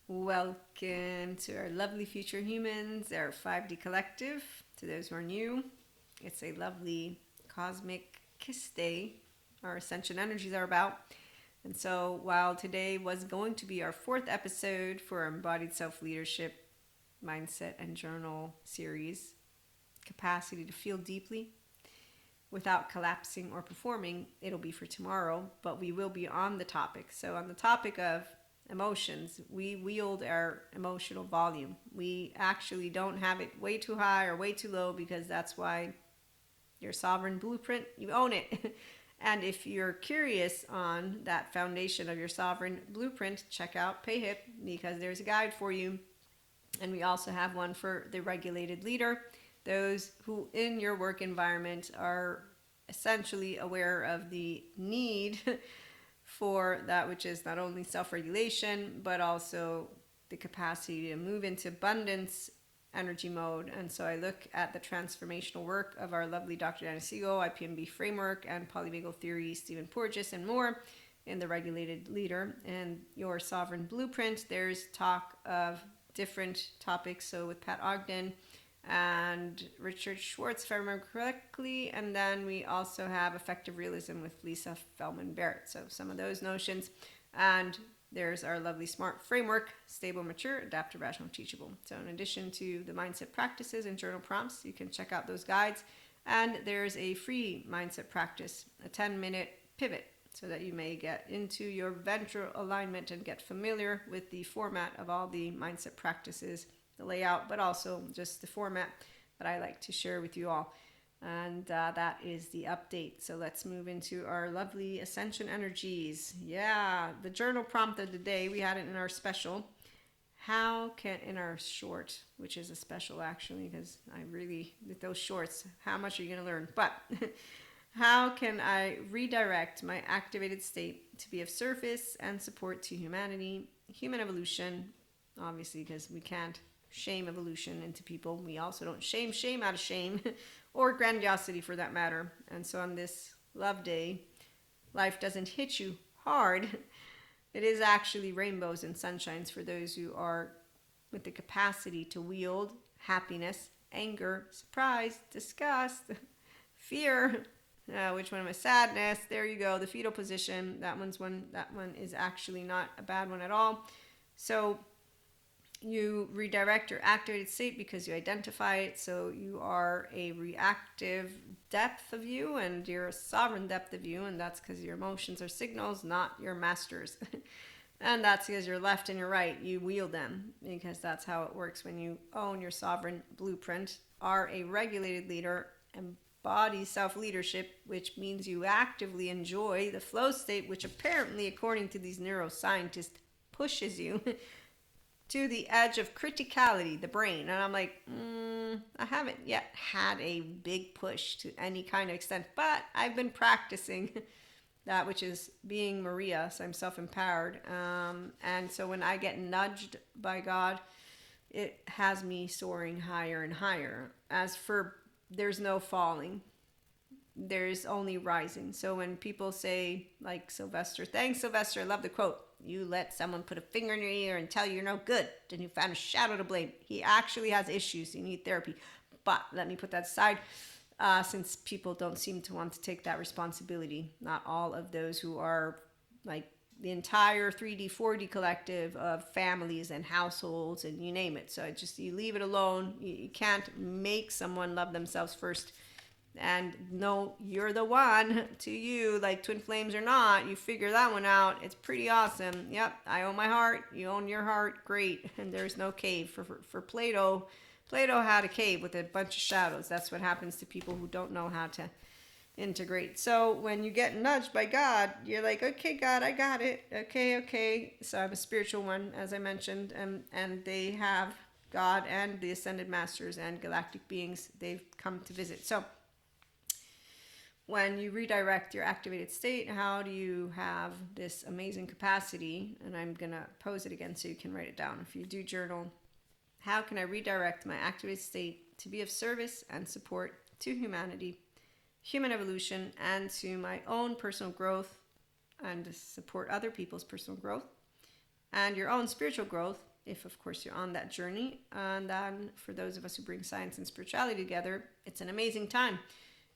Welcome to our lovely future humans, our 5D collective. To those who are new, it's a lovely cosmic kiss day. Our ascension energies are about. And so, while today was going to be our fourth episode for our embodied self leadership mindset and journal series, capacity to feel deeply without collapsing or performing, it'll be for tomorrow, but we will be on the topic. So, on the topic of emotions, we wield our emotional volume. We actually don't have it way too high or way too low, because that's why your sovereign blueprint, you own it. And if you're curious on that foundation of your sovereign blueprint, check out PayHip, because there's a guide for you. And we also have one for the regulated leader, those who in your work environment are essentially aware of the need for that which is not only self-regulation, but also the capacity to move into abundance energy mode. And so I look at the transformational work of our lovely Dr. Dana Siegel, IPMB framework, and polyvagal theory, Stephen Porges, and more in the regulated leader and your sovereign blueprint. There's talk of different topics. So with Pat Ogden and Richard Schwartz, if I remember correctly. And then we also have effective realism with Lisa Feldman Barrett. So some of those notions. And there's our lovely SMART framework: stable, mature, adaptive, rational, teachable. So in addition to the mindset practices and journal prompts, you can check out those guides. And there's a free mindset practice, a 10-minute pivot, so that you may get into your ventral alignment and get familiar with the format of all the mindset practices, the layout, but also just the format that I like to share with you all. And that is the update. So let's move into our lovely ascension energies. Yeah, the journal prompt of the day, we had it in our special. In our short, which is a special actually, because I really, with those shorts, how much are you going to learn? But how can I redirect my activated state to be of service and support to humanity, human evolution, obviously, because we can't shame evolution into people. We also don't shame out of shame or grandiosity for that matter. And so on this love day, life doesn't hit you hard. It is actually rainbows and sunshines for those who are with the capacity to wield happiness, anger, surprise, disgust, fear. Which one am I? Sadness. There you go. The fetal position. That one is actually not a bad one at all. So you redirect your activated state because you identify it. So you are a reactive depth of you, and you're a sovereign depth of you, and that's because your emotions are signals, not your masters. And that's because your left and your right, you wield them, because that's how it works when you own your sovereign blueprint, are a regulated leader, embody self-leadership, which means you actively enjoy the flow state, which apparently, according to these neuroscientists, pushes you to the edge of criticality, the brain. And I'm like, I haven't yet had a big push to any kind of extent, but I've been practicing that, which is being Maria, so I'm self-empowered. And so when I get nudged by God, it has me soaring higher and higher. As for there's no falling, there's only rising. So when people say, like Sylvester, thanks Sylvester, I love the quote, you let someone put a finger in your ear and tell you you're no good, then you found a shadow to blame. He actually has issues, you need therapy. But let me put that aside, since people don't seem to want to take that responsibility. Not all of those who are like the entire 3D, 4D collective of families and households and you name it. So you leave it alone. You can't make someone love themselves first and no, you're the one to you, like twin flames or not, you figure that one out. It's pretty awesome. Yep, I own my heart, you own your heart, great. And there's no cave. For Plato had a cave with a bunch of shadows. That's what happens to people who don't know how to integrate. So when you get nudged by God, you're like, okay, God, I got it. Okay. So I'm a spiritual one, as I mentioned, and they have God and the ascended masters and galactic beings. They've come to visit. So when you redirect your activated state, how do you have this amazing capacity? And I'm going to pose it again so you can write it down. If you do journal, how can I redirect my activated state to be of service and support to humanity, human evolution, and to my own personal growth, and to support other people's personal growth and your own spiritual growth, if of course you're on that journey. And then for those of us who bring science and spirituality together, it's an amazing time.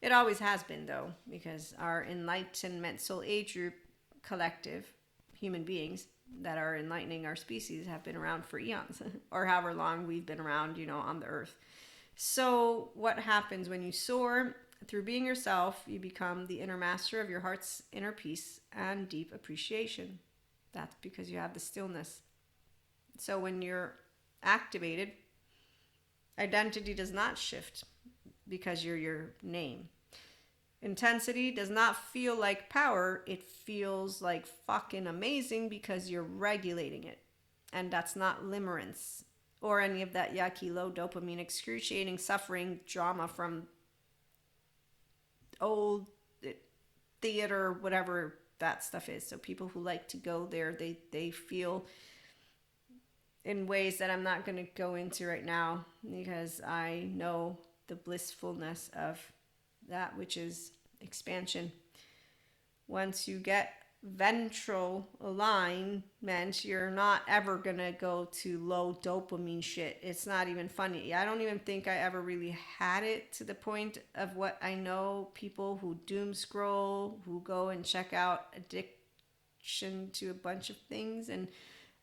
It always has been, though, because our enlightenment soul age group collective human beings that are enlightening our species have been around for eons or however long we've been around, on the earth. So what happens when you soar through being yourself? You become the inner master of your heart's inner peace and deep appreciation. That's because you have the stillness. So when you're activated, identity does not shift because you're your name. Intensity does not feel like power. It feels like fucking amazing because you're regulating it. And that's not limerence or any of that yucky low dopamine excruciating suffering drama from old theater, whatever that stuff is. So people who like to go there, they feel in ways that I'm not going to go into right now because I know the blissfulness of that, which is expansion. Once you get ventral alignment, you're not ever going to go to low dopamine shit. It's not even funny. I don't even think I ever really had it to the point of what I know people who doom scroll, who go and check out addiction to a bunch of things. And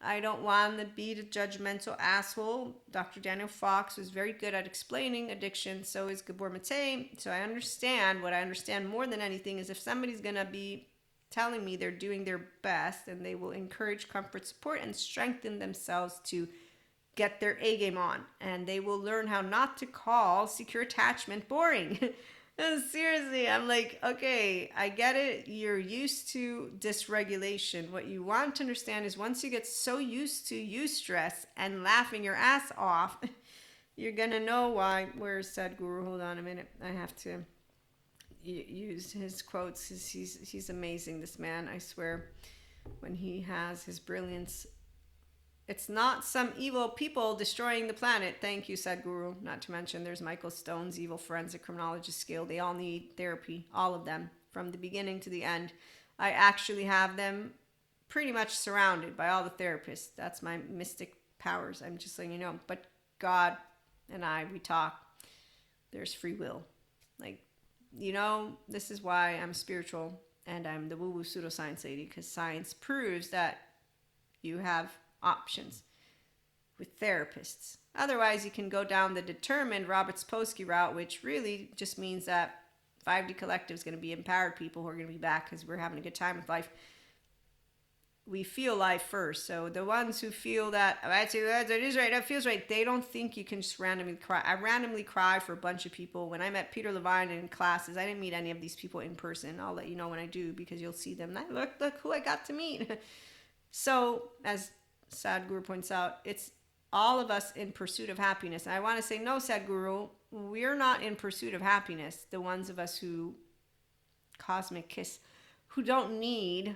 I don't want to be the judgmental asshole. Dr. Daniel Fox was very good at explaining addiction. So is Gabor Mate. So I understand. What I understand more than anything is if somebody's going to be telling me they're doing their best and they will encourage comfort, support, and strengthen themselves to get their A game on. And they will learn how not to call secure attachment boring. Seriously, I'm like, okay, I get it. You're used to dysregulation. What you want to understand is once you get so used to eustress and laughing your ass off, you're going to know why. Where's Sadhguru? Hold on a minute. I have to use his quotes. He's amazing, this man. I swear, when he has his brilliance. It's not some evil people destroying the planet. Thank you, Sadhguru. Not to mention there's Michael Stone's evil forensic criminologist skill. They all need therapy, all of them, from the beginning to the end. I actually have them pretty much surrounded by all the therapists. That's my mystic powers. I'm just letting you know. But God and I, we talk. There's free will. Like, this is why I'm spiritual and I'm the woo-woo pseudoscience lady, because science proves that you have options with therapists. Otherwise, you can go down the determined Robert Sapolsky route, which really just means that 5D Collective is going to be empowered people who are going to be back because we're having a good time with life. We feel life first. So the ones who feel that, it is right, that feels right, they don't think you can just randomly cry. I randomly cry for a bunch of people. When I met Peter Levine in classes, I didn't meet any of these people in person. I'll let you know when I do because you'll see them. Look who I got to meet. So, as Sadhguru points out, it's all of us in pursuit of happiness. And I want to say, no, Sadhguru, we're not in pursuit of happiness. The ones of us who, cosmic kiss, who don't need,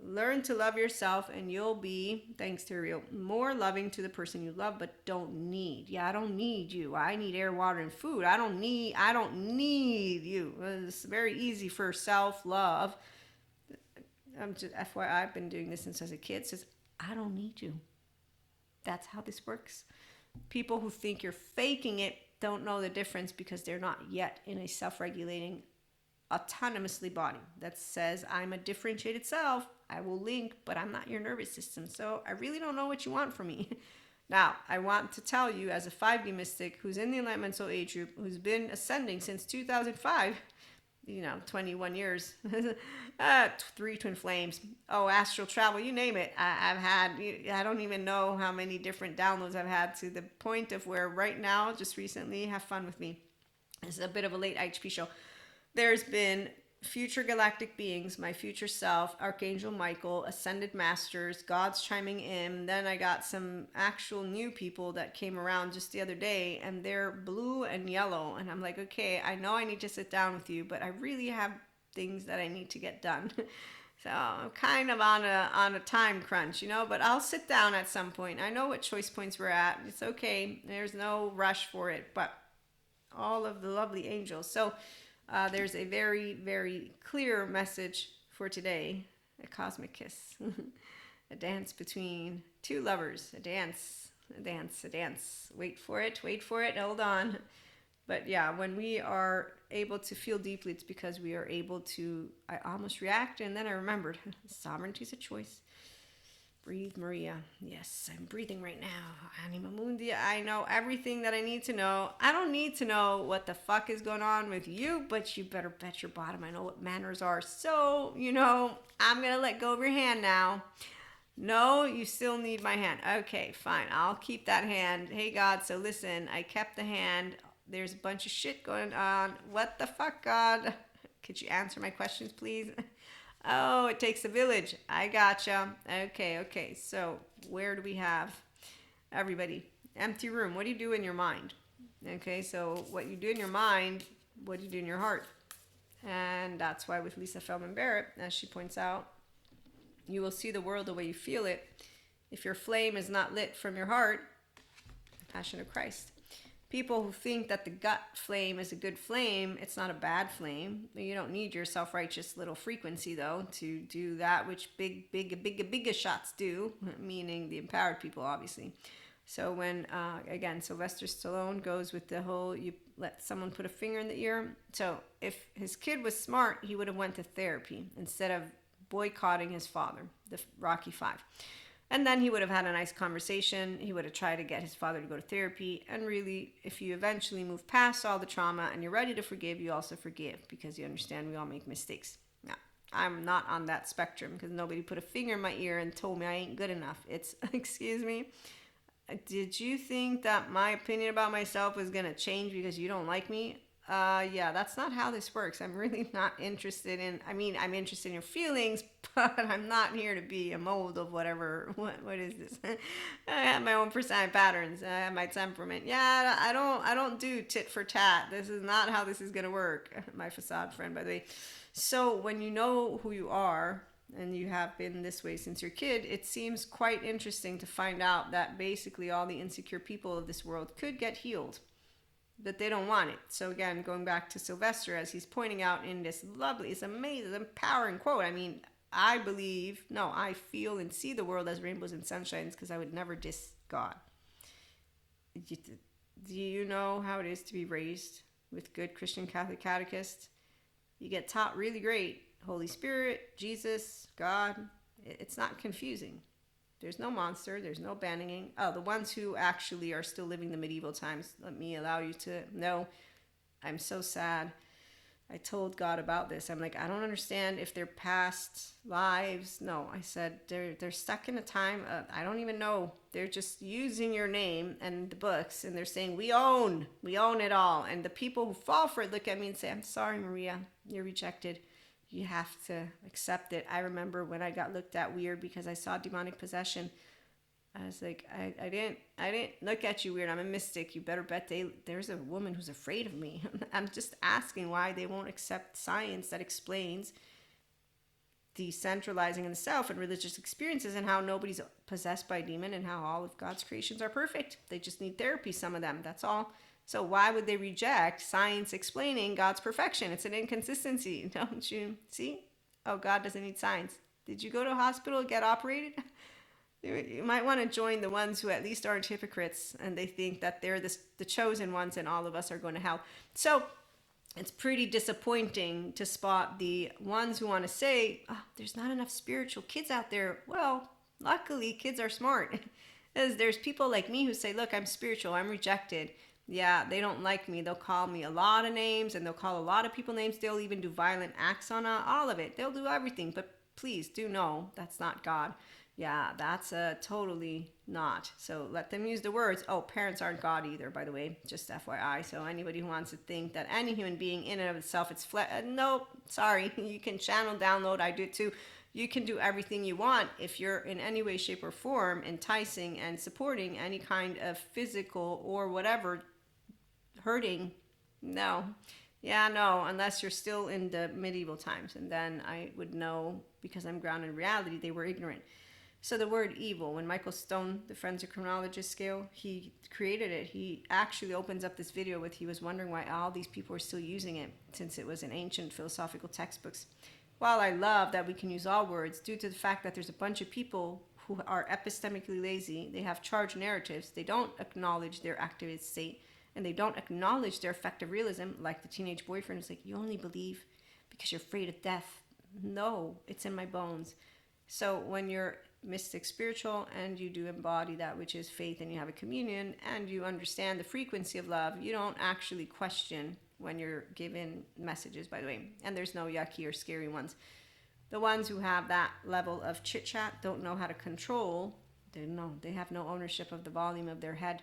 learn to love yourself and you'll be, thanks to Rio, more loving to the person you love but don't need. Yeah, I don't need you. I need air, water, and food. I don't need you. It's very easy for self-love. I'm just FYI, I've been doing this since I was a kid. Says, I don't need you. That's how this works. People who think you're faking it don't know the difference because they're not yet in a self-regulating, autonomously body that says, I'm a differentiated self. I will link, but I'm not your nervous system. So I really don't know what you want from me. Now, I want to tell you as a 5D mystic who's in the Enlightenment Soul Age group, who's been ascending since 2005, 21 years, 3 twin flames, astral travel, you name it. I don't even know how many different downloads I've had to the point of where right now, just recently, have fun with me. It's a bit of a late IHP show. There's been future galactic beings, my future self, Archangel Michael, ascended masters, gods chiming in. Then I got some actual new people that came around just the other day, and they're blue and yellow. And I'm like, okay, I know I need to sit down with you, but I really have things that I need to get done. So I'm kind of on a time crunch, but I'll sit down at some point. I know what choice points we're at. It's okay. There's no rush for it, but all of the lovely angels. So there's a very, very clear message for today, a cosmic kiss. A dance between two lovers. A dance, a dance, a dance. Wait for it, hold on. But yeah, when we are able to feel deeply, it's because we are able to, I almost reacted and then I remembered, sovereignty is a choice. Breathe, Maria. Yes, I'm breathing right now. Anima Mundi. I know everything that I need to know. I don't need to know what the fuck is going on with you, but you better bet your bottom I know what manners are. So, I'm going to let go of your hand now. No, you still need my hand. Okay, fine. I'll keep that hand. Hey, God, so listen, I kept the hand. There's a bunch of shit going on. What the fuck, God? Could you answer my questions, please? Oh, it takes a village. I gotcha. Okay. So where do we have everybody? Empty room. What do you do in your mind? Okay, so what you do in your mind, what do you do in your heart? And that's why with Lisa Feldman Barrett, as she points out, you will see the world the way you feel it. If your flame is not lit from your heart, the passion of Christ. People who think that the gut flame is a good flame, it's not a bad flame. You don't need your self-righteous little frequency, though, to do that which big shots do, meaning the empowered people, obviously. So when, again, Sylvester Stallone goes with the whole, you let someone put a finger in the ear. So if his kid was smart, he would have went to therapy instead of boycotting his father, the Rocky Five. And then he would have had a nice conversation. He would have tried to get his father to go to therapy. And really, if you eventually move past all the trauma and you're ready to forgive, you also forgive because you understand we all make mistakes. Now, I'm not on that spectrum because nobody put a finger in my ear and told me I ain't good enough. It's, excuse me, did you think that my opinion about myself was going to change because you don't like me? Yeah, that's not how this works. I'm really not interested in, I'm interested in your feelings, but I'm not here to be a mold of whatever, what is this? I have my own personality patterns. I have my temperament. Yeah, I don't do tit for tat. This is not how this is going to work. My facade friend, by the way. So when you know who you are, and you have been this way since you're a kid, it seems quite interesting to find out that basically all the insecure people of this world could get healed. But they don't want it. So again, going back to Sylvester, as he's pointing out in this lovely, it's amazing, empowering quote. I feel and see the world as rainbows and sunshines because I would never diss God. Do you know how it is to be raised with good Christian Catholic catechists? You get taught really great. Holy Spirit, Jesus, God. It's not confusing. There's no monster. There's no banning. Oh, the ones who actually are still living the medieval times, let me allow you to know. I'm so sad. I told God about this. I'm like, I don't understand if they're past lives. No, I said, they're stuck in a time. I don't even know. They're just using your name and the books, and they're saying, we own it all. And the people who fall for it look at me and say, I'm sorry, Maria, you're rejected. You have to accept it. I remember when I got looked at weird because I saw demonic possession. I was like, I didn't look at you weird. I'm a mystic. You better bet there's a woman who's afraid of me. I'm just asking why they won't accept science that explains decentralizing in the self and religious experiences and how nobody's possessed by a demon and how all of God's creations are perfect. They just need therapy, some of them. That's all. So why would they reject science explaining God's perfection? It's an inconsistency, don't you see? Oh, God doesn't need science. Did you go to a hospital, get operated? You might want to join the ones who at least aren't hypocrites and they think that they're the chosen ones and all of us are going to hell. So it's pretty disappointing to spot the ones who want to say, oh, there's not enough spiritual kids out there. Well, luckily, kids are smart. There's people like me who say, look, I'm spiritual, I'm rejected. Yeah, they don't like me. They'll call me a lot of names and they'll call a lot of people names. They'll even do violent acts on all of it. They'll do everything. But please do know that's not God. Yeah, that's totally not. So let them use the words. Oh, parents aren't God either, by the way, just FYI. So anybody who wants to think that any human being in and of itself, it's nope, sorry. You can channel, download, I do it too. You can do everything you want if you're in any way, shape, or form enticing and supporting any kind of physical or whatever hurting. No. Yeah, no, unless you're still in the medieval times. And then I would know, because I'm grounded in reality, they were ignorant. So the word evil, when Michael Stone, the forensic criminologist scale, he created it. He actually opens up this video with, he was wondering why all these people are still using it since it was in ancient philosophical textbooks. While I love that we can use all words, due to the fact that there's a bunch of people who are epistemically lazy, they have charged narratives, they don't acknowledge their activist state, and they don't acknowledge their effective realism, like the teenage boyfriend is like, you only believe because you're afraid of death. No, it's in my bones. So when you're mystic spiritual and you do embody that which is faith, and you have a communion and you understand the frequency of love, you don't actually question when you're given messages, by the way. And there's no yucky or scary ones. The ones who have that level of chit chat don't know how to control. They have no ownership of the volume of their head,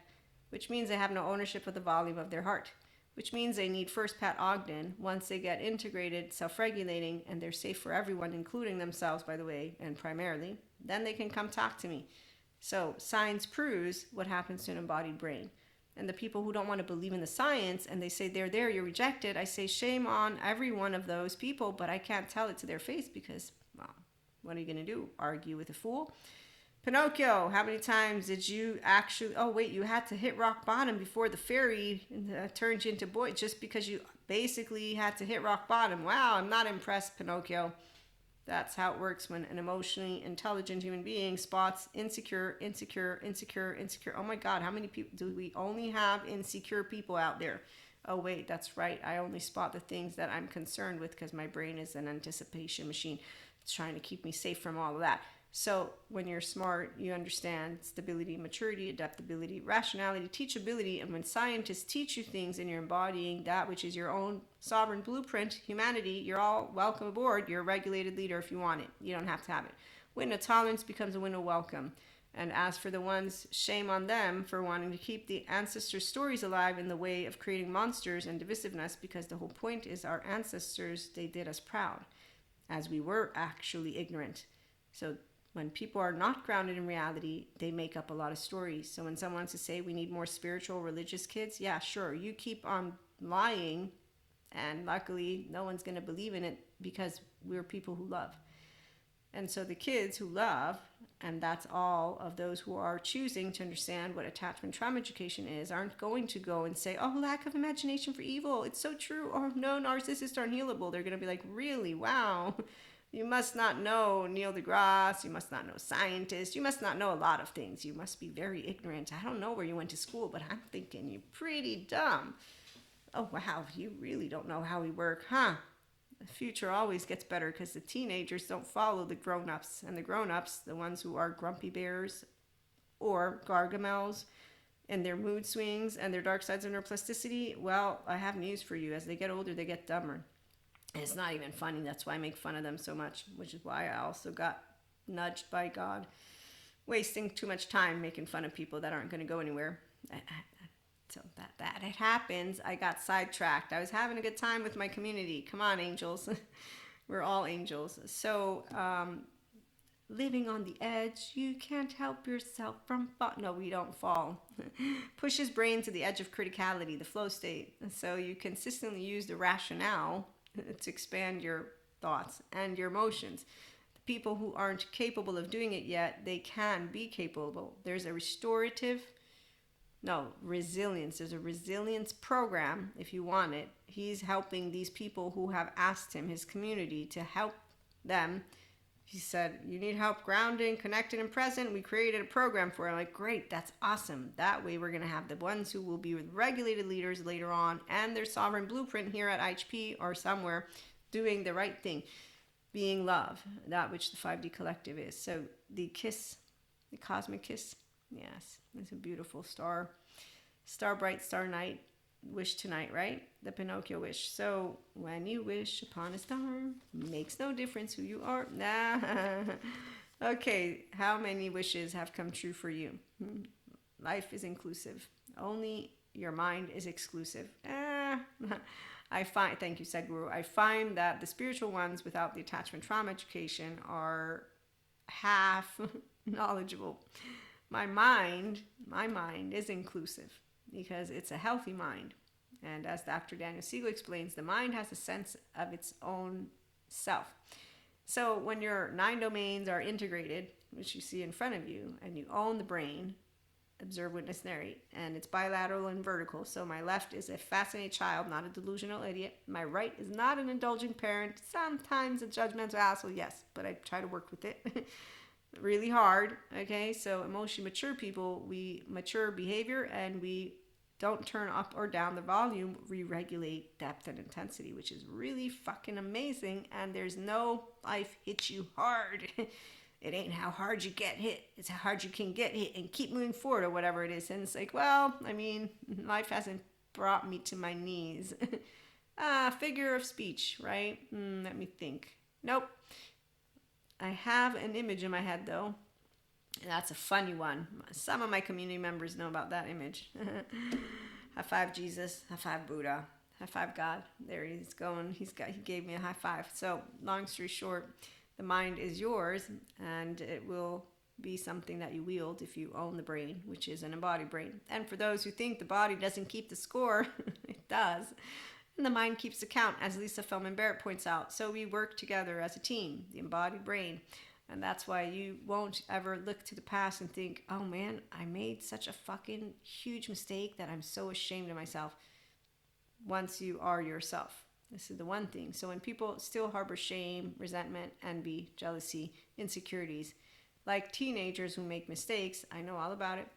which means they have no ownership of the volume of their heart, which means they need first Pat Ogden. Once they get integrated, self-regulating, and they're safe for everyone, including themselves, by the way, and primarily, then they can come talk to me. So science proves what happens to an embodied brain. And the people who don't want to believe in the science and they say they're there, you're rejected, I say shame on every one of those people, but I can't tell it to their face because, well, what are you going to do? Argue with a fool? Pinocchio, how many times did you actually, oh wait, you had to hit rock bottom before the fairy turned you into boy, just because you basically had to hit rock bottom. Wow, I'm not impressed, Pinocchio. That's how it works when an emotionally intelligent human being spots insecure. Oh my God, how many people do we only have insecure people out there? Oh wait, that's right. I only spot the things that I'm concerned with because my brain is an anticipation machine. It's trying to keep me safe from all of that. So when you're smart, you understand stability, maturity, adaptability, rationality, teachability. And when scientists teach you things and you're embodying that which is your own sovereign blueprint, humanity, you're all welcome aboard. You're a regulated leader if you want it. You don't have to have it. Window tolerance becomes a window welcome. And as for the ones, shame on them for wanting to keep the ancestors' stories alive in the way of creating monsters and divisiveness, because the whole point is our ancestors, they did us proud, as we were actually ignorant. So when people are not grounded in reality, they make up a lot of stories. So when someone wants to say we need more spiritual, religious kids, yeah, sure. You keep on lying, and luckily no one's going to believe in it because we're people who love. And so the kids who love, and that's all of those who are choosing to understand what attachment trauma education is, aren't going to go and say, oh, lack of imagination for evil, it's so true. Or no, narcissists are unhealable. They're going to be like, really? Wow. You must not know Neil deGrasse, you must not know scientists, you must not know a lot of things. You must be very ignorant. I don't know where you went to school, but I'm thinking you're pretty dumb. Oh, wow, you really don't know how we work, huh? The future always gets better because the teenagers don't follow the grown-ups. And the grown-ups, the ones who are grumpy bears or Gargamels and their mood swings and their dark sides of neuroplasticity, well, I have news for you. As they get older, they get dumber. And it's not even funny. That's why I make fun of them so much, which is why I also got nudged by God, wasting too much time making fun of people that aren't going to go anywhere. So that it happens. I got sidetracked. I was having a good time with my community. Come on, angels. We're all angels. So living on the edge, you can't help yourself from fall. No, we don't fall. Pushes brain to the edge of criticality, the flow state. So you consistently use the rationale to expand your thoughts and your emotions. The people who aren't capable of doing it yet, they can be capable. There's a resilience. There's a resilience program if you want it. He's helping these people who have asked him, his community, to help them. He said, you need help grounding, connected, and present. We created a program for it. I'm like, great, that's awesome. That way we're going to have the ones who will be regulated leaders later on and their sovereign blueprint here at IHP or somewhere doing the right thing, being love, that which the 5D collective is. So the kiss, the cosmic kiss, yes, it's a beautiful star. Star bright, star night. Wish tonight, right? The Pinocchio wish. So when you wish upon a star, makes no difference who you are. Nah. Okay, how many wishes have come true for you? Life is inclusive. Only your mind is exclusive. Thank you, Sadhguru. I find that the spiritual ones without the attachment trauma education are half knowledgeable. My mind is inclusive, because it's a healthy mind. And as Dr. Daniel Siegel explains, the mind has a sense of its own self. So when your 9 domains are integrated, which you see in front of you, and you own the brain, observe, witness, narrate, and it's bilateral and vertical. So my left is a fascinated child, not a delusional idiot. My right is not an indulgent parent, sometimes a judgmental asshole, yes, but I try to work with it. really hard. Okay, so emotionally mature people, we mature behavior and we don't turn up or down the volume, we regulate depth and intensity, which is really fucking amazing. And there's no life hits you hard. It ain't how hard you get hit, it's how hard you can get hit and keep moving forward or whatever it is. And it's like, well, I mean, life hasn't brought me to my knees. Figure of speech, right? Let me think. Nope. I have an image in my head though. And that's a funny one. Some of my community members know about that image. High five Jesus, high five Buddha, high five God. There he's going. He gave me a high five. So long story short, the mind is yours and it will be something that you wield if you own the brain, which is an embodied brain. And for those who think the body doesn't keep the score, it does. And the mind keeps account, as Lisa Feldman Barrett points out. So we work together as a team, the embodied brain. And that's why you won't ever look to the past and think, oh man, I made such a fucking huge mistake that I'm so ashamed of myself. Once you are yourself. This is the one thing. So when people still harbor shame, resentment, envy, jealousy, insecurities, like teenagers who make mistakes, I know all about it.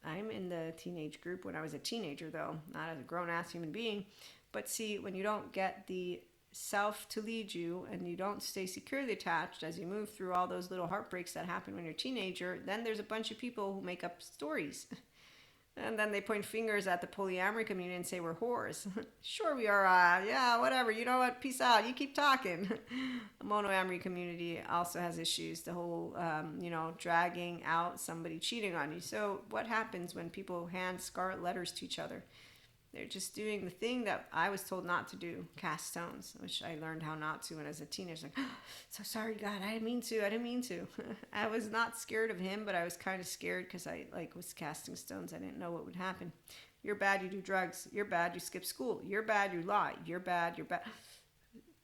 I'm in the teenage group when I was a teenager though, not as a grown-ass human being. But see, when you don't get the self to lead you and you don't stay securely attached as you move through all those little heartbreaks that happen when you're a teenager, then there's a bunch of people who make up stories. And then they point fingers at the polyamory community and say we're whores. Sure we are, yeah, whatever. You know what? Peace out. You keep talking. The monoamory community also has issues. The whole, dragging out somebody cheating on you. So what happens when people hand scarlet letters to each other? They're just doing the thing that I was told not to do, cast stones, which I learned how not to when I was a teenager. Like, oh, so sorry, God, I didn't mean to. I was not scared of him, but I was kind of scared because I was casting stones. I didn't know what would happen. You're bad, you do drugs. You're bad, you skip school. You're bad, you lie. You're bad.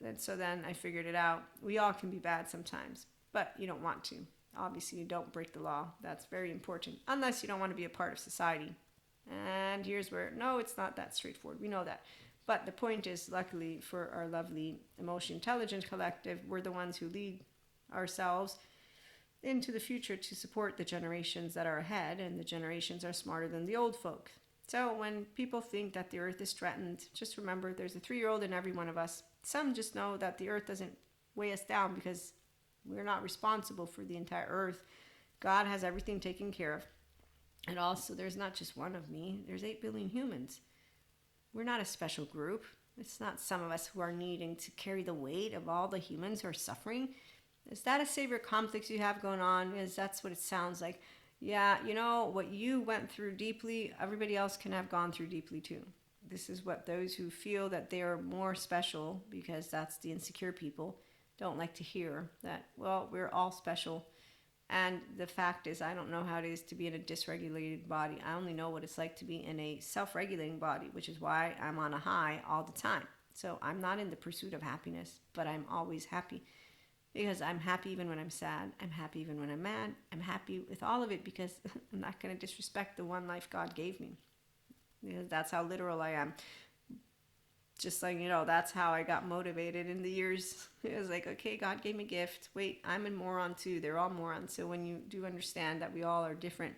And so then I figured it out. We all can be bad sometimes, but you don't want to. Obviously, you don't break the law. That's very important, unless you don't want to be a part of society. And here's where, no, it's not that straightforward. We know that. But the point is, luckily for our lovely emotion intelligence collective, we're the ones who lead ourselves into the future to support the generations that are ahead, and the generations are smarter than the old folk. So when people think that the earth is threatened, just remember there's a 3-year-old in every one of us. Some just know that the earth doesn't weigh us down because we're not responsible for the entire earth. God has everything taken care of. And also, there's not just one of me. There's 8 billion humans. We're not a special group. It's not some of us who are needing to carry the weight of all the humans who are suffering. Is that a savior complex you have going on? Is that's what it sounds like? Yeah, what you went through deeply, everybody else can have gone through deeply too. This is what those who feel that they are more special, because that's the insecure people, don't like to hear. That, well, we're all special. And the fact is, I don't know how it is to be in a dysregulated body. I only know what it's like to be in a self-regulating body, which is why I'm on a high all the time. So I'm not in the pursuit of happiness, but I'm always happy. Because I'm happy even when I'm sad. I'm happy even when I'm mad. I'm happy with all of it because I'm not going to disrespect the one life God gave me. Because that's how literal I am. Just like, that's how I got motivated in the years. It was like, okay, God gave me a gift. Wait, I'm a moron too. They're all morons. So when you do understand that we all are different,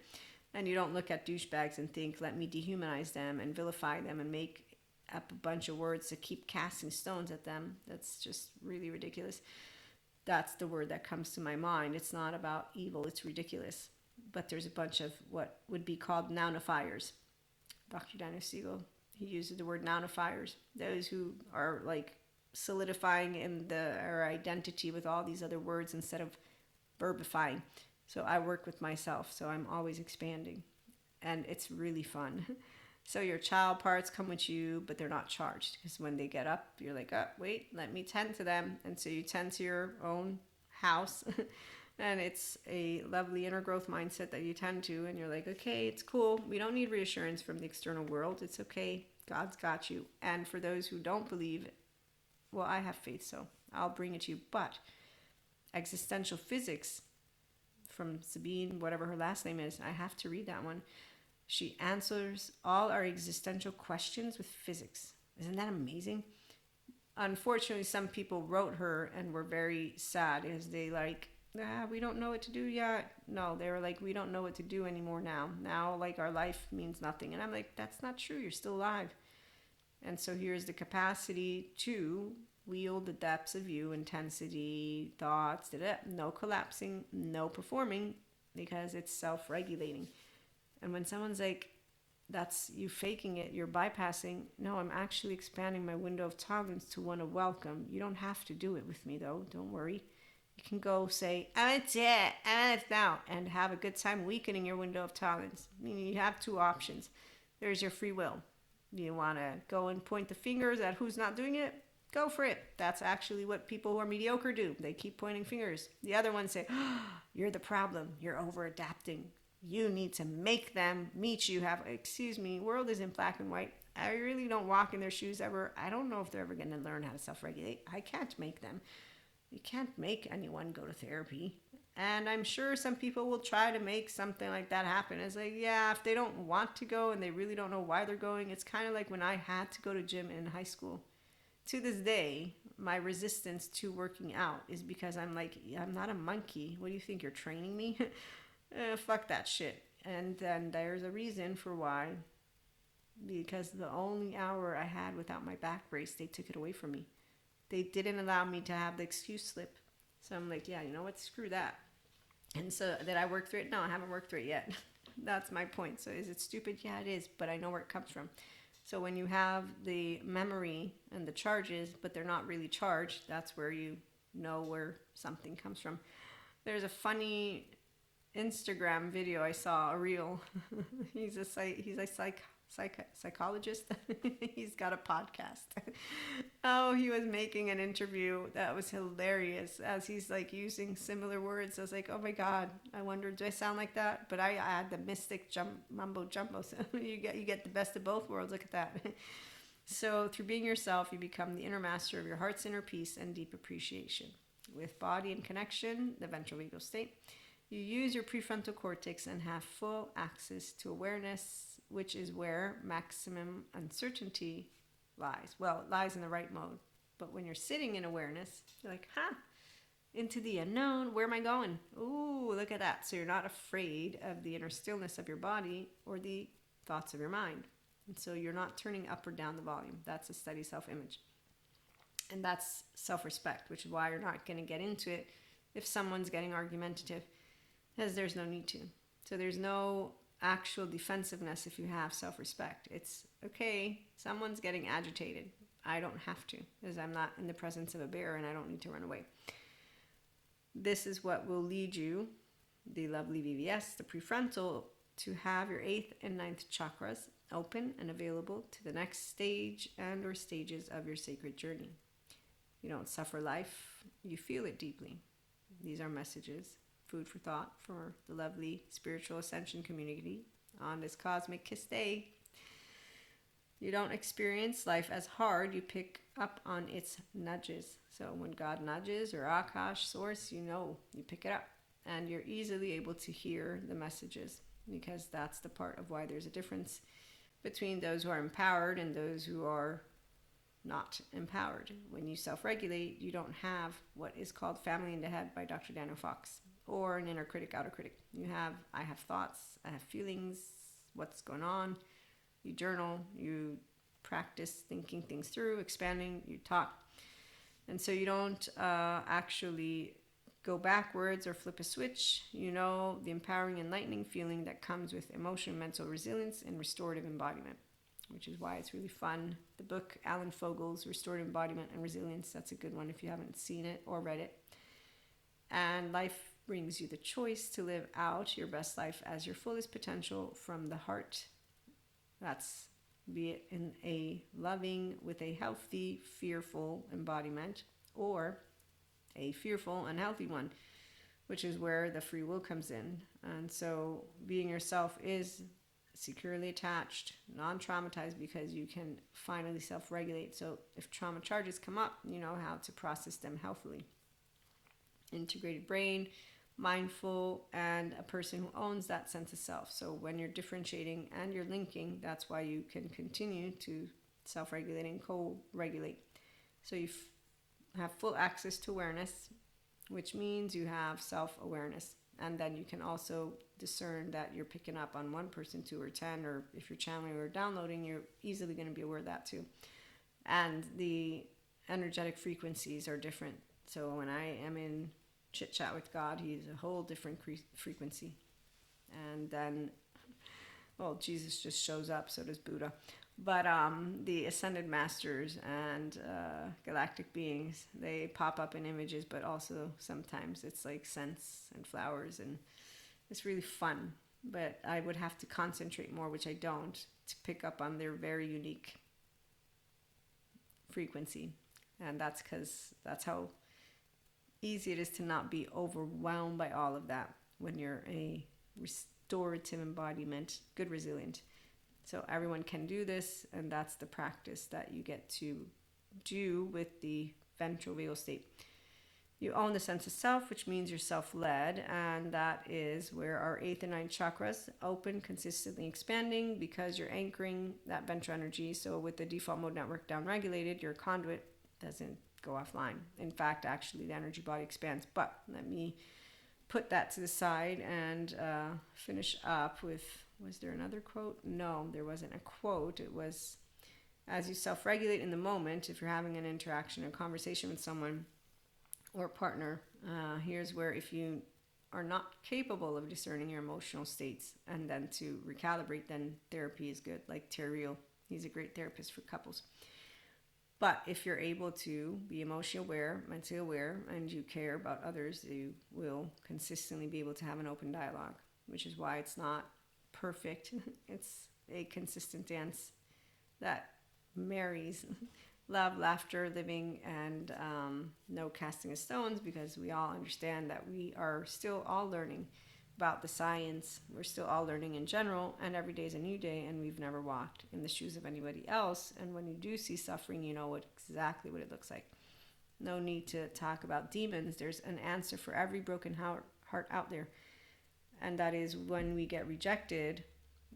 and you don't look at douchebags and think, let me dehumanize them and vilify them and make up a bunch of words to keep casting stones at them. That's just really ridiculous. That's the word that comes to my mind. It's not about evil. It's ridiculous. But there's a bunch of what would be called nounifiers. Dr. Daniel Siegel, he uses the word nounifiers, those who are like solidifying in our identity with all these other words instead of verbifying. So I work with myself, so I'm always expanding, and it's really fun. So your child parts come with you, but they're not charged, because when they get up, you're like, oh, wait, let me tend to them. And so you tend to your own house. And it's a lovely inner growth mindset that you tend to, and you're like, okay, it's cool. We don't need reassurance from the external world. It's okay. God's got you. And for those who don't believe, well, I have faith, so I'll bring it to you. But existential physics from Sabine, whatever her last name is, I have to read that one. She answers all our existential questions with physics. Isn't that amazing? Unfortunately, some people wrote her and were very sad, as they We don't know what to do yet. No, they were like, we don't know what to do anymore now. Now, like, our life means nothing. And I'm like, that's not true. You're still alive. And so here's the capacity to wield the depths of you, intensity, thoughts, no collapsing, no performing, because it's self-regulating. And when someone's like, that's you faking it, you're bypassing, no, I'm actually expanding my window of tolerance to one of welcome. You don't have to do it with me, though. Don't worry. You can go say, it's it, it's now, and have a good time weakening your window of tolerance. Meaning you have two options. There's your free will. You want to go and point the fingers at who's not doing it? Go for it. That's actually what people who are mediocre do. They keep pointing fingers. The other ones say, you're the problem. You're over adapting. You need to make them meet you. Excuse me, world isn't black and white. I really don't walk in their shoes ever. I don't know if they're ever going to learn how to self-regulate. I can't make them. You can't make anyone go to therapy. And I'm sure some people will try to make something like that happen. It's like, yeah, if they don't want to go and they really don't know why they're going, it's kind of like when I had to go to gym in high school. To this day, my resistance to working out is because I'm like, I'm not a monkey. What do you think? You're training me? Fuck that shit. And then there's a reason for why. Because the only hour I had without my back brace, they took it away from me. They didn't allow me to have the excuse slip. So I'm like, yeah, you know what? Screw that. And so did I work through it? No, I haven't worked through it yet. That's my point. So is it stupid? Yeah, it is. But I know where it comes from. So when you have the memory and the charges, but they're not really charged, that's where you know where something comes from. There's a funny Instagram video I saw, a reel. He's a psychologist. He's got a podcast. Oh, he was making an interview that was hilarious as he's like using similar words. I was like, oh my God, I wonder, do I sound like that? But I add the mystic mumbo jumbo. So you get the best of both worlds. Look at that. So through being yourself, you become the inner master of your heart's inner peace and deep appreciation. With body and connection, the ventral vagal state, you use your prefrontal cortex and have full access to awareness, which is where maximum uncertainty lies. Well, it lies in the right mode. But when you're sitting in awareness, you're like, into the unknown, where am I going? Ooh, look at that. So you're not afraid of the inner stillness of your body or the thoughts of your mind. And so you're not turning up or down the volume. That's a steady self-image. And that's self-respect, which is why you're not going to get into it if someone's getting argumentative, because there's no need to. So there's no actual defensiveness if you have self-respect. It's okay, someone's getting agitated. I don't have to, because I'm not in the presence of a bear and I don't need to run away. This is what will lead you, the lovely VVS, the prefrontal, to have your 8th and 9th chakras open and available to the next stage and or stages of your sacred journey. You don't suffer life, you feel it deeply. These are messages, food for thought for the lovely spiritual ascension community on this cosmic kiss day. You don't experience life as hard, you pick up on its nudges. So when God nudges or Akash, source, you pick it up. And you're easily able to hear the messages, because that's the part of why there's a difference between those who are empowered and those who are not empowered. When you self-regulate, you don't have what is called family in the head by Dr. Daniel Fox, or an inner critic, outer critic. I have thoughts, I have feelings, what's going on. You journal, you practice thinking things through, expanding, you talk. And so you don't actually go backwards or flip a switch. You know the empowering, enlightening feeling that comes with emotional, mental resilience and restorative embodiment, which is why it's really fun. The book, Alan Fogel's Restorative Embodiment and Resilience, that's a good one if you haven't seen it or read it. And life brings you the choice to live out your best life as your fullest potential from the heart. That's be it in a loving with a healthy, fearful embodiment, or a fearful, unhealthy one, which is where the free will comes in. And so being yourself is securely attached, non-traumatized, because you can finally self-regulate. So if trauma charges come up, you know how to process them healthily. Integrated brain, mindful, and a person who owns that sense of self. So when you're differentiating and you're linking, that's why you can continue to self-regulate and co-regulate. So you have full access to awareness, which means you have self-awareness. And then you can also discern that you're picking up on one person, 2 or 10, or if you're channeling or downloading, you're easily going to be aware of that too. And the energetic frequencies are different. So when I am in chit chat with God, he's a whole different frequency. And then, well, Jesus just shows up, so does Buddha. But the ascended masters and galactic beings, they pop up in images, but also sometimes it's like scents and flowers, and it's really fun. But I would have to concentrate more, which I don't, to pick up on their very unique frequency. And that's because that's how easy it is to not be overwhelmed by all of that when you're a restorative embodiment, good resilient. So everyone can do this, and that's the practice that you get to do with the ventral vagal state. You own the sense of self, which means you're self-led, and that is where our 8th and 9th chakras open, consistently expanding, because you're anchoring that ventral energy. So with the default mode network down-regulated, your conduit doesn't go offline. In fact, actually, the energy body expands. But let me put that to the side and finish up with, was there another quote? No, there wasn't a quote. It was, as you self-regulate in the moment, if you're having an interaction, a conversation with someone or partner, here's where, if you are not capable of discerning your emotional states and then to recalibrate, then therapy is good. Like Terry Real, he's a great therapist for couples. But if you're able to be emotionally aware, mentally aware, and you care about others, you will consistently be able to have an open dialogue, which is why it's not perfect. It's a consistent dance that marries love, laughter, living, and no casting of stones, because we all understand that we are still all learning about the science. We're still all learning in general, and every day is a new day, and we've never walked in the shoes of anybody else. And when you do see suffering, you know exactly what it looks like. No need to talk about demons. There's an answer for every broken heart out there. And that is, when we get rejected,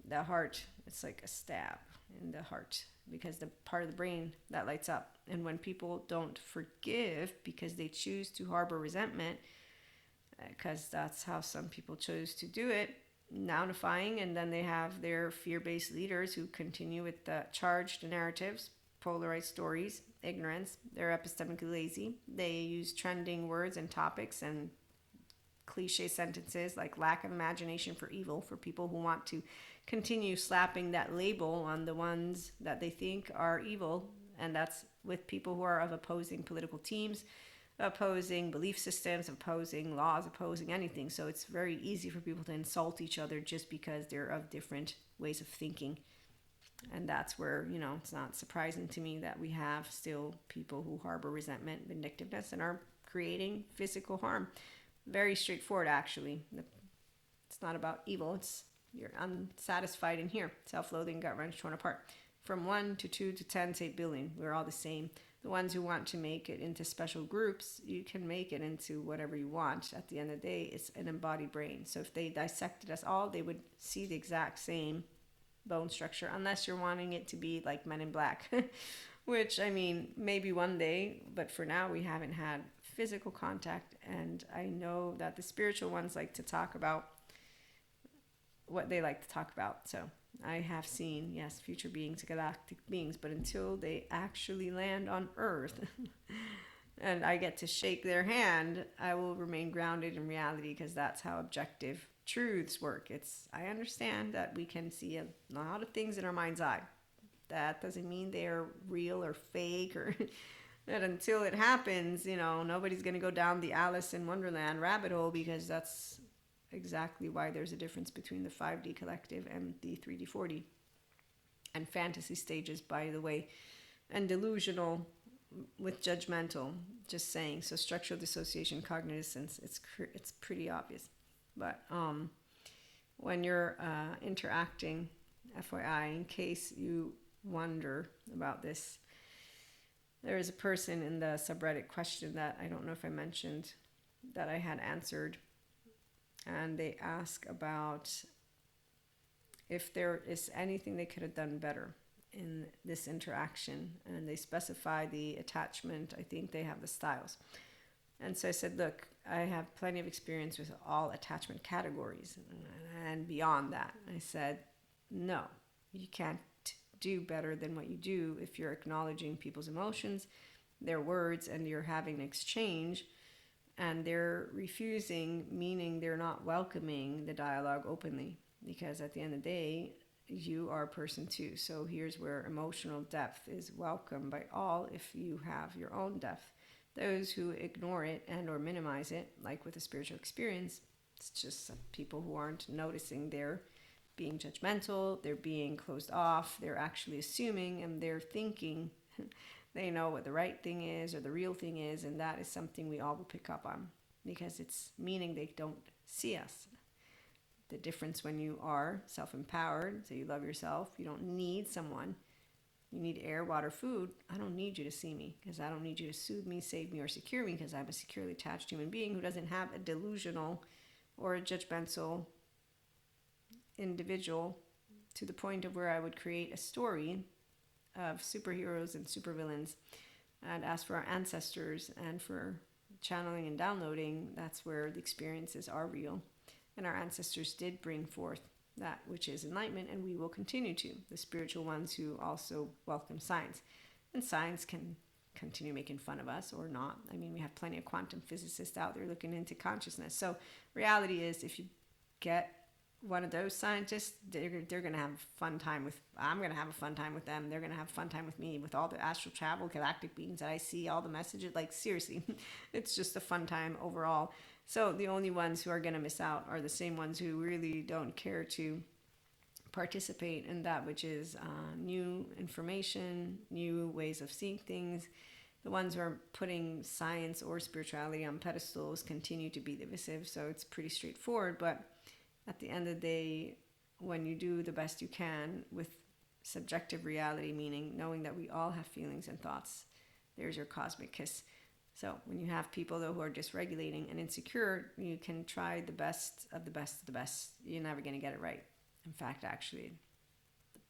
the heart, it's like a stab in the heart, because the part of the brain that lights up. And when people don't forgive because they choose to harbor resentment, because that's how some people chose to do it, nounifying, and then they have their fear-based leaders who continue with the charged narratives, polarized stories, ignorance. They're epistemically lazy. They use trending words and topics and cliche sentences like lack of imagination for evil, for people who want to continue slapping that label on the ones that they think are evil. And that's with people who are of opposing political teams, opposing belief systems, opposing laws, opposing anything. So it's very easy for people to insult each other just because they're of different ways of thinking. And that's where, it's not surprising to me that we have still people who harbor resentment, vindictiveness, and are creating physical harm. Very straightforward, actually. It's not about evil. It's you're unsatisfied in here. Self-loathing, gut wrench, torn apart. From 1 to 2 to 10 to 8 billion. We're all the same. The ones who want to make it into special groups, you can make it into whatever you want. At the end of the day, it's an embodied brain. So if they dissected us all, they would see the exact same bone structure, unless you're wanting it to be like Men in Black, which, maybe one day, but for now we haven't had physical contact. And I know that the spiritual ones like to talk about what they like to talk about. So I have seen, yes, future beings, galactic beings, but until they actually land on Earth and I get to shake their hand, I will remain grounded in reality, because that's how objective truths work. I understand that we can see a lot of things in our mind's eye. That doesn't mean they're real or fake, or that until it happens, nobody's going to go down the Alice in Wonderland rabbit hole, because that's exactly why there's a difference between the 5D collective and the 3D 4D. And fantasy stages, by the way, and delusional with judgmental, just saying. So structural dissociation, cognitive sense, it's pretty obvious. But when you're interacting, FYI, in case you wonder about this, there is a person in the subreddit question that I don't know if I mentioned that I had answered. And they ask about if there is anything they could have done better in this interaction. And they specify the attachment. I think they have the styles. And so I said, look, I have plenty of experience with all attachment categories and beyond that. I said, no, you can't do better than what you do if you're acknowledging people's emotions, their words, and you're having an exchange, and they're refusing, meaning they're not welcoming the dialogue openly. Because at the end of the day, you are a person too. So here's where emotional depth is welcome by all if you have your own depth. Those who ignore it and or minimize it, like with a spiritual experience, it's just people who aren't noticing they're being judgmental, they're being closed off, they're actually assuming, and they're thinking they know what the right thing is or the real thing is, and that is something we all will pick up on because it's meaning they don't see us. The difference when you are self-empowered, so you love yourself, you don't need someone. You need air, water, food. I don't need you to see me because I don't need you to soothe me, save me, or secure me because I'm a securely attached human being who doesn't have a delusional or a judgmental individual to the point of where I would create a story of superheroes and supervillains and ask for our ancestors and for channeling and downloading. That's where the experiences are real. And our ancestors did bring forth that which is enlightenment, and we will continue to. The spiritual ones who also welcome science. And science can continue making fun of us or not. I mean, we have plenty of quantum physicists out there looking into consciousness. So reality is, if you get one of those scientists, they're going to have a fun time with, I'm going to have a fun time with them. They're going to have a fun time with me, with all the astral travel, galactic beings that I see, all the messages. Like, seriously, it's just a fun time overall. So the only ones who are going to miss out are the same ones who really don't care to participate in that which is new information, new ways of seeing things. The ones who are putting science or spirituality on pedestals continue to be divisive, so it's pretty straightforward. But at the end of the day, when you do the best you can with subjective reality, meaning knowing that we all have feelings and thoughts, there's your cosmic kiss. So when you have people, though, who are dysregulating and insecure, you can try the best of the best of the best. You're never going to get it right. In fact, actually,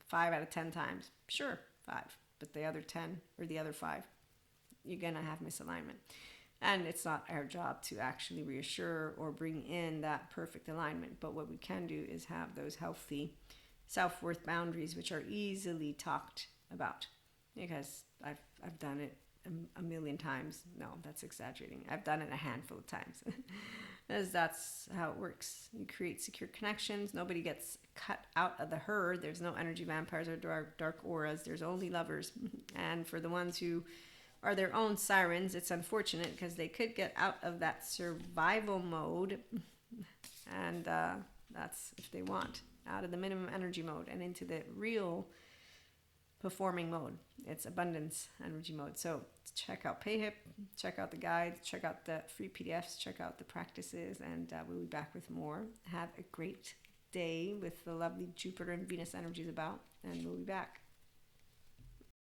5 out of 10 times, sure, 5. But the other 10 or the other 5, you're going to have misalignment. And it's not our job to actually reassure or bring in that perfect alignment. But what we can do is have those healthy self-worth boundaries, which are easily talked about. Because I've done it a million times. No, that's exaggerating. I've done it a handful of times. As that's how it works. You create secure connections. Nobody gets cut out of the herd. There's no energy vampires or dark auras. There's only lovers. And for the ones who are their own sirens, it's unfortunate because they could get out of that survival mode. And that's if they want. Out of the minimum energy mode and into the real performing mode. It's abundance energy mode. So check out PayHip, check out the guides, check out the free PDFs, check out the practices, and we'll be back with more. Have a great day with the lovely Jupiter and Venus energies about, and we'll be back.